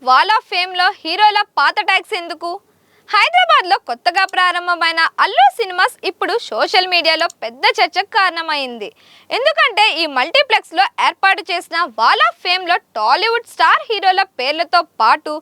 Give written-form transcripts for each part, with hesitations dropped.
Wall of fame లో హీరోల పాత ట్యాగ్స్ ఎందుకు? హైదరాబాద్ లో కొత్తగా ప్రారంభమైన అల్లు సినిమాస్ ఇప్పుడు సోషల్ మీడియాలో పెద్ద చర్చకు కారణమైంది. ఎందుకంటే ఈ మల్టీప్లెక్స్ లో ఏర్పాటు చేసిన వాల్ ఆఫ్ ఫేమ్ లో టాలీవుడ్ స్టార్ హీరోల పేర్లతో పాటు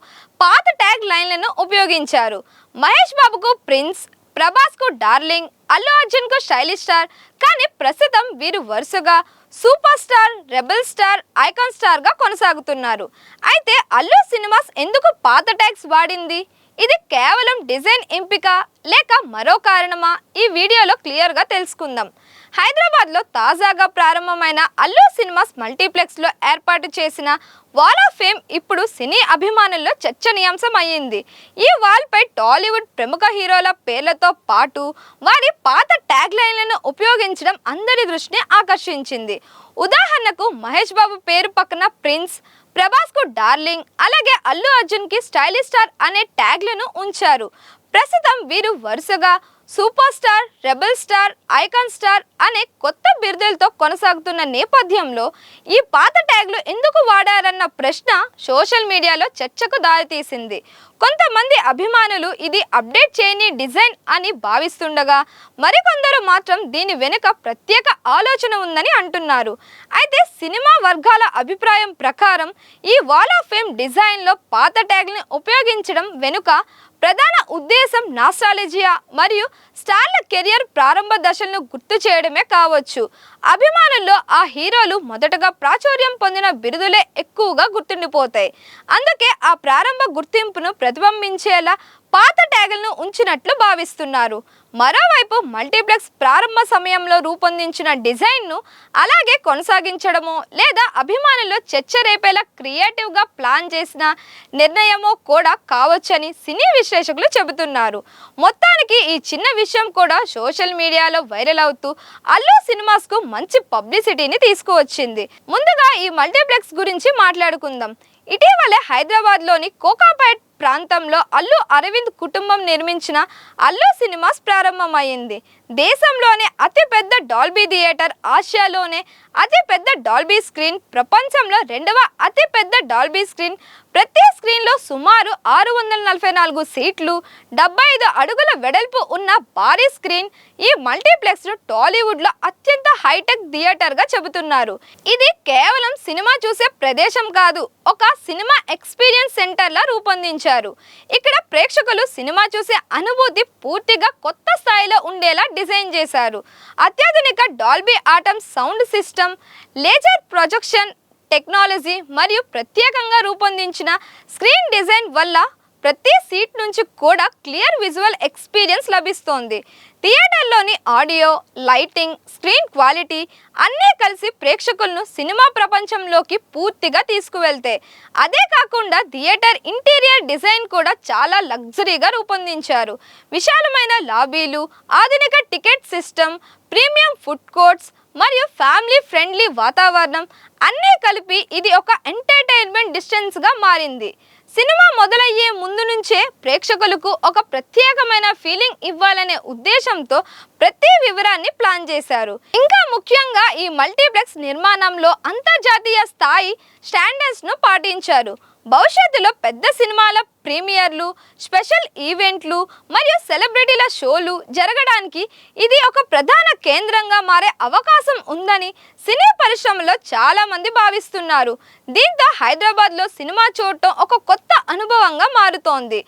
పాత ట్యాగ్ లైన్లను ఉపయోగించారు. మహేష్ బాబుకు ప్రిన్స్, ప్రభాస్ కు డార్లింగ్, అల్లు అర్జున్ కు స్టైలిష్ స్టార్. కానీ ప్రస్తుతం వీరు వరుసగా super star, rebel star, icon star గా కొనసాగుతున్నారు. అయితే అల్లు సినిమాస్ ఎందుకు పాత ట్యాగ్స్ వాడింది? ఇది కేవలం డిజైన్ ఎంపిక లేక మరో కారణమా? ఈ వీడియోలో క్లియర్ గా తెలుసుకుందాం. హైదరాబాద్ లో తాజాగా ప్రారంభమైన అల్లు సినిమాస్ మల్టీప్లెక్స్ లో ఏర్పాటు చేసిన వాల్ ఆఫ్ ఫేమ్ ఇప్పుడు సినీ అభిమానుల్లో చర్చనీయాంశం అయ్యింది. ఈ వాల్ పై టాలీవుడ్ ప్రముఖ హీరోల పేర్లతో పాటు వారి పాత ట్యాగ్ లైన్లను ఉపయోగించడం అందరి దృష్టిని ఆకర్షించింది. ఉదాహరణకు మహేష్ బాబు పేరు పక్కన ప్రిన్స్, ప్రభాస్ కు డార్లింగ్, అలాగే అల్లు అర్జున్ కి స్టైలిష్ స్టార్ అనే ట్యాగ్లను ఉంచారు. ప్రస్తుతం వీరు వరుసగా super star, rebel star, icon star అనే కొత్త బిరుదులతో కొనసాగుతున్న నేపథ్యంలో ఈ పాత ట్యాగ్లు ఎందుకు వాడారన్న ప్రశ్న సోషల్ మీడియాలో చర్చకు దారితీసింది. కొంతమంది అభిమానులు ఇది అప్డేట్ చేయని డిజైన్ అని భావిస్తుండగా, మరికొందరు మాత్రం దీని వెనుక ప్రత్యేక ఆలోచన ఉందని అంటున్నారు. అయితే సినిమా వర్గాల అభిప్రాయం ప్రకారం ఈ వాల్ ఆఫ్ ఫేమ్ డిజైన్లో పాత ట్యాగ్లను ఉపయోగించడం వెనుక ప్రధాన ఉద్దేశం నాస్టాలజియా మరియు స్టార్ల కెరియర్ ప్రారంభ దశలను గుర్తు చేయడమే కావచ్చు. అభిమానుల్లో ఆ హీరోలు మొదటగా ప్రాచుర్యం పొందిన బిరుదులే ఎక్కువగా గుర్తుండిపోతాయి. అందుకే ఆ ప్రారంభ గుర్తింపును ప్రతిబింబించేలా పాత ట్యాగులను ఉంచినట్లు భావిస్తున్నారు. మరోవైపు మల్టీప్లెక్స్ ప్రారంభ సమయంలో రూపొందించిన డిజైన్ను అలాగే కొనసాగించడమో లేదా అభిమానుల్లో చర్చ రేపేలా క్రియేటివ్గా ప్లాన్ చేసిన నిర్ణయమో కూడా కావచ్చని సినీ విశ్లేషకులు చెబుతున్నారు. మొత్తానికి ఈ చిన్న విషయం కూడా సోషల్ మీడియాలో వైరల్ అవుతూ అల్లు సినిమాస్కు మంచి పబ్లిసిటీని తీసుకువచ్చింది. ముందుగా ఈ మల్టీప్లెక్స్ గురించి మాట్లాడుకుందాం. ఇటీవలే హైదరాబాద్లోని కోకాపేట్ ప్రాంతంలో అల్లు అరవింద్ కుటుంబం నిర్మించిన అల్లు సినిమాస్ ప్రారంభమైంది. దేశంలోనే అతిపెద్ద డాల్బీ థియేటర్, ఆసియాలోనే అతిపెద్ద డాల్బీ స్క్రీన్, ప్రపంచంలో రెండవ అతిపెద్ద డాల్బీ స్క్రీన్. ప్రతి స్క్రీన్లో సుమారు 644 సీట్లు, 75 అడుగుల వెడల్పు ఉన్న భారీ స్క్రీన్. ఈ మల్టీప్లెక్స్ను టాలీవుడ్లో అత్యంత హైటెక్ థియేటర్గా చెబుతున్నారు. ఇది కేవలం సినిమా చూసే ప్రదేశం కాదు, ఒక సినిమా ఎక్స్పీరియన్స్ సెంటర్లా రూపొందించారు. ఇక్కడ ప్రేక్షకులు సినిమా చూసే అనుభూతి పూర్తిగా కొత్త స్థాయిలో ఉండేలా డిజైన్ చేశారు. అత్యాధునిక Dolby atom sound system, laser projection technology మరియు ప్రత్యేకంగా రూపొందించిన స్క్రీన్ డిజైన్ వల్ల ప్రతి సీట్ నుంచి కూడా క్లియర్ విజువల్ ఎక్స్పీరియన్స్ లభిస్తోంది. థియేటర్లోని ఆడియో, లైటింగ్, స్క్రీన్ క్వాలిటీ అన్నీ కలిసి ప్రేక్షకులను సినిమా ప్రపంచంలోకి పూర్తిగా తీసుకువెళ్తాయి. అదే కాకుండా థియేటర్ ఇంటీరియర్ డిజైన్ కూడా చాలా లగ్జరీగా రూపొందించారు. విశాలమైన లాబీలు, ఆధునిక ticket system, premium food courts మరియు ఫ్యామిలీ ఫ్రెండ్లీ వాతావరణం అన్నీ కలిపి ఇది ఒక ఎంటర్టైన్మెంట్ డిస్టెన్స్గా మారింది. సినిమా మొదలయ్యే ముందు నుంచే ప్రేక్షకులకు ఒక ప్రత్యేకమైన ఫీలింగ్ ఇవ్వాలనే ఉద్దేశంతో ప్రతి వివరాన్ని ప్లాన్ చేశారు. ఇంకా ముఖ్యంగా ఈ మల్టీప్లెక్స్ నిర్మాణంలో అంతర్జాతీయ స్థాయి స్టాండర్డ్స్ను పాటించారు. భవిష్యత్తులో పెద్ద సినిమాల ప్రీమియర్లు, స్పెషల్ ఈవెంట్లు మరియు సెలబ్రిటీల షోలు జరగడానికి ఇది ఒక ప్రధాన కేంద్రంగా మారే అవకాశం ఉందని సినీ పరిశ్రమలో చాలా మంది భావిస్తున్నారు. దీంతో హైదరాబాద్లో సినిమా చూడటం ఒక కొత్త అనుభవంగా మారుతోంది.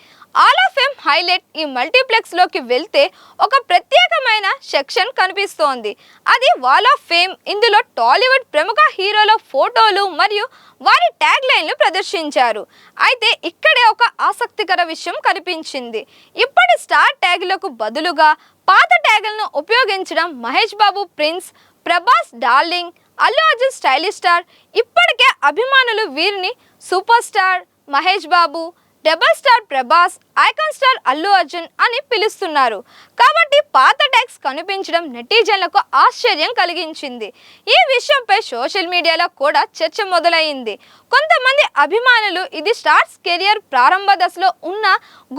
ఆల్ ఆఫ్ ఫేమ్ హైలైట్ ఈ మల్టీప్లెక్స్లోకి వెళ్తే ఒక ప్రత్యేకమైన సెక్షన్ కనిపిస్తోంది. అది వాల్ ఆఫ్ ఫేమ్. ఇందులో టాలీవుడ్ ప్రముఖ హీరోల ఫోటోలు మరియు వారి ట్యాగ్ లైన్లు ప్రదర్శించారు. అయితే ఇక్కడే ఒక ఆసక్తికర విషయం కనిపించింది. ఇప్పటి స్టార్ ట్యాగులకు బదులుగా పాత ట్యాగులను ఉపయోగించడం. Mahesh Babu prince, Prabhas darling, Allu Arjun stylish star. ఇప్పటికే అభిమానులు వీరిని super star Mahesh Babu, rebel star Prabhas, icon star Allu Arjun అని పిలుస్తున్నారు. కాబట్టి పాత ట్యాగ్స్ కనిపించడం నెటిజన్లకు ఆశ్చర్యం కలిగించింది. ఈ విషయంపై సోషల్ మీడియాలో కూడా చర్చ మొదలైంది. కొంతమంది అభిమానులు ఇది స్టార్స్ కెరియర్ ప్రారంభ దశలో ఉన్న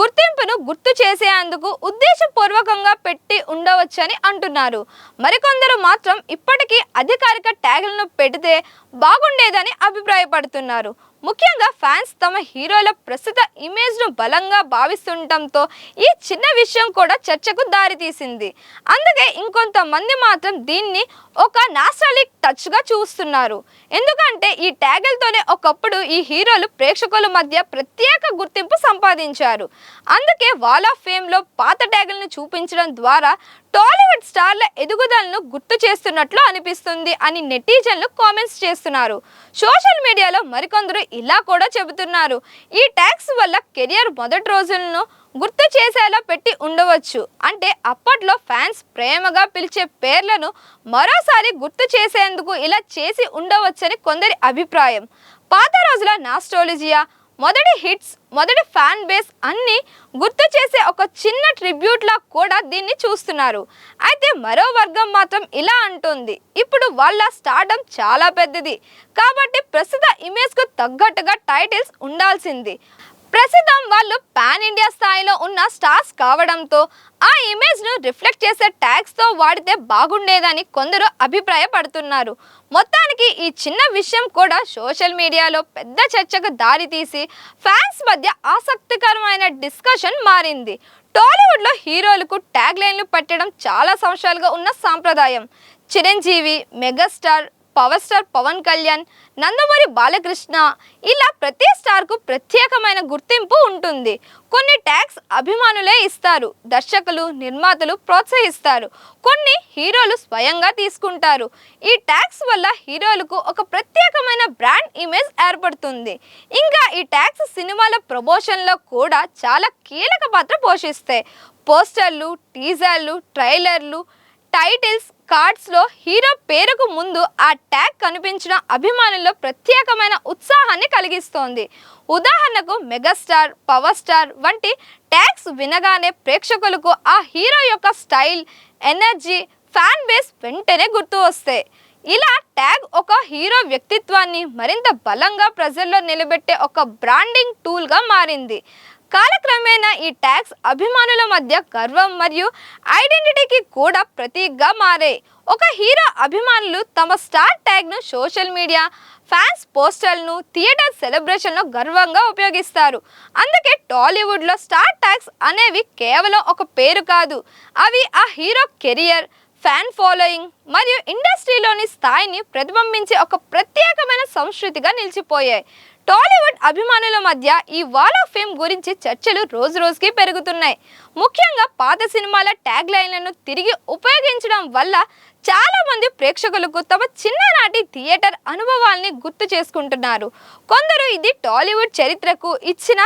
గుర్తింపును గుర్తు చేసేందుకు ఉద్దేశపూర్వకంగా పెట్టి ఉండవచ్చని అంటున్నారు. మరికొందరు మాత్రం ఇప్పటికీ అధికారిక ట్యాగ్లను పెడితే బాగుండేదని అభిప్రాయపడుతున్నారు. ముఖ్యంగా ఫ్యాన్స్ తమ హీరోల ప్రస్తుత ఇమేజ్ను బలంగా భావిస్తుండటంతో ఈ చిన్న విషయం కూడా చర్చకు దారితీసింది. అందుకే ఇంకొంతమంది మాత్రం దీన్ని ఒక నాస్టాలిక్ టచ్గా చూస్తున్నారు. ఎందుకంటే ఈ ట్యాగులతోనే ఒకప్పుడు ఈ హీరోలు ప్రేక్షకుల మధ్య ప్రత్యేక గుర్తింపు సంపాదించారు. అందుకే వాల్ ఆఫ్ ఫేమ్లో పాత ట్యాగులను చూపించడం ద్వారా టాలీవుడ్ స్టార్ల ఎదుగుదలను గుర్తు చేస్తున్నట్లు అనిపిస్తుంది అని నెటిజన్లు కామెంట్స్ చేస్తున్నారు. సోషల్ మీడియాలో మరికొందరు ఇలా కూడా చెబుతున్నారు. ఈ ట్యాగ్స్ వల్ల కెరియర్ మొదటి రోజులను గుర్తు చేసేలా పెట్టి ఉండవచ్చు. అంటే అప్పట్లో ఫ్యాన్స్ ప్రేమగా పిలిచే పేర్లను మరోసారి గుర్తు చేసేందుకు ఇలా చేసి ఉండవచ్చని కొందరి అభిప్రాయం. పాత రోజుల నాస్టాల్జియా, మొదటి హిట్స్, మొదటి ఫ్యాన్ బేస్ అన్ని గుర్తు చేసే ఒక చిన్న ట్రిబ్యూట్ లా కూడా దీన్ని చూస్తున్నారు. అయితే మరో వర్గం మాత్రం ఇలా అంటుంది, ఇప్పుడు వాళ్ళ స్టార్డమ్ చాలా పెద్దది కాబట్టి ప్రస్తుత ఇమేజ్ కు తగ్గట్టుగా టైటిల్స్ ఉండాల్సింది. ప్రస్తుతం వాళ్ళు పాన్ ఇండియా స్థాయిలో ఉన్న స్టార్స్ కావడంతో ఆ ఇమేజ్ను రిఫ్లెక్ట్ చేసే ట్యాగ్స్తో వాడితే బాగుండేదని కొందరు అభిప్రాయపడుతున్నారు. మొత్తానికి ఈ చిన్న విషయం కూడా సోషల్ మీడియాలో పెద్ద చర్చకు దారితీసి ఫ్యాన్స్ మధ్య ఆసక్తికరమైన డిస్కషన్ మారింది. టాలీవుడ్లో హీరోలకు ట్యాగ్ లైన్లు పెట్టడం చాలా సంవత్సరాలుగా ఉన్న సాంప్రదాయం. Chiranjeevi, megastar, power star Pawan Kalyan, Nandamuri Balakrishna ఇలా ప్రతి స్టార్కు ప్రత్యేకమైన గుర్తింపు ఉంటుంది. కొన్ని ట్యాగ్స్ అభిమానులే ఇస్తారు, దర్శకులు, నిర్మాతలు ప్రోత్సహిస్తారు, కొన్ని హీరోలు స్వయంగా తీసుకుంటారు. ఈ ట్యాగ్స్ వల్ల హీరోలకు ఒక ప్రత్యేకమైన బ్రాండ్ ఇమేజ్ ఏర్పడుతుంది. ఇంకా ఈ ట్యాగ్స్ సినిమాల ప్రమోషన్లో కూడా చాలా కీలక పాత్ర పోషిస్తాయి. పోస్టర్లు, టీజర్లు, ట్రైలర్లు, టైటిల్స్ కార్డ్స్లో హీరో పేరుకు ముందు ఆ ట్యాగ్ కనిపించడం అభిమానుల్లో ప్రత్యేకమైన ఉత్సాహాన్ని కలిగిస్తోంది. ఉదాహరణకు మెగాస్టార్, పవర్ స్టార్ వంటి ట్యాగ్స్ వినగానే ప్రేక్షకులకు ఆ హీరో యొక్క స్టైల్, ఎనర్జీ, ఫ్యాన్ బేస్ వెంటనే గుర్తు వస్తాయి. ఇలా ట్యాగ్ ఒక హీరో వ్యక్తిత్వాన్ని మరింత బలంగా ప్రజల్లో నిలబెట్టే ఒక బ్రాండింగ్ టూల్గా మారింది. కాలక్రమేణా ఈ ట్యాగ్స్ అభిమానుల మధ్య గర్వం మరియు ఐడెంటిటీకి కూడా ప్రతీకగా మారాయి. ఒక హీరో అభిమానులు తమ స్టార్ ట్యాగ్ను సోషల్ మీడియా, ఫ్యాన్స్ పోస్టర్లను, థియేటర్ సెలబ్రేషన్లో గర్వంగా ఉపయోగిస్తారు. అందుకే టాలీవుడ్లో స్టార్ ట్యాగ్స్ అనేవి కేవలం ఒక పేరు కాదు, అవి ఆ హీరో కెరియర్, ఫ్యాన్ ఫాలోయింగ్ మరియు ఇండస్ట్రీలోని స్థాయిని ప్రతిబింబించే ఒక ప్రత్యేకమైన సంస్కృతిగా నిలిచిపోయాయి. టాలీవుడ్ అభిమానుల మధ్య ఈ వాల్ ఆఫ్ ఫేమ్ గురించి చర్చలు రోజు రోజుకి పెరుగుతున్నాయి. ముఖ్యంగా పాత సినిమాల ట్యాగ్ లైన్లను తిరిగి ఉపయోగించడం వల్ల చాలా మంది ప్రేక్షకులకు తమ చిన్ననాటి థియేటర్ అనుభవాల్ని గుర్తు చేసుకుంటున్నారు. కొందరు ఇది టాలీవుడ్ చరిత్రకు ఇచ్చిన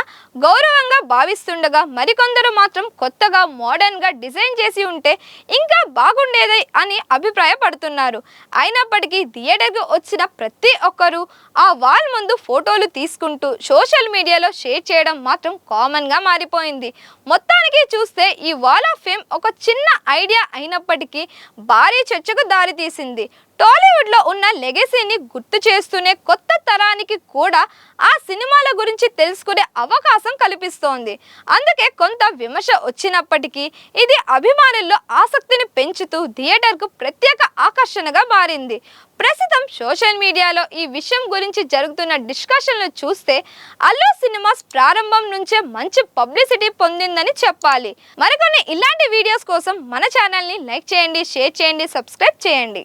గౌరవంగా భావిస్తుండగా, మరికొందరు మాత్రం కొత్తగా మోడర్న్గా డిజైన్ చేసి ఉంటే ఇంకా బాగుండేది అని అభిప్రాయపడుతున్నారు. అయినప్పటికీ థియేటర్కి వచ్చిన ప్రతి ఒక్కరూ ఆ వాల్ ముందు ఫోటోలు తీసుకుంటూ సోషల్ మీడియాలో షేర్ చేయడం మాత్రం కామన్గా మారిపోయింది. మొత్తానికి చూస్తే ఈ వాల్ ఆఫ్ ఫేమ్ ఒక చిన్న ఐడియా అయినప్పటికీ భారీ చర్చకు దారితీసింది. టాలీవుడ్లో ఉన్న లెగసీని గుర్తు చేస్తూనే కొత్త తరానికి కూడా ఆ సినిమాల గురించి తెలుసుకునే అవకాశం కల్పిస్తోంది. అందుకే కొంత విమర్శ వచ్చినప్పటికీ ఇది అభిమానుల్లో ఆసక్తిని పెంచుతూ థియేటర్కు ప్రత్యేక ఆకర్షణగా మారింది. ప్రస్తుతం సోషల్ మీడియాలో ఈ విషయం గురించి జరుగుతున్న డిస్కషన్లు చూస్తే అల్లు సినిమాస్ ప్రారంభం నుంచే మంచి పబ్లిసిటీ పొందిందని చెప్పాలి. మరికొన్ని ఇలాంటి వీడియోస్ కోసం మన ఛానల్ని లైక్ చేయండి, షేర్ చేయండి, సబ్స్క్రైబ్ చేయండి.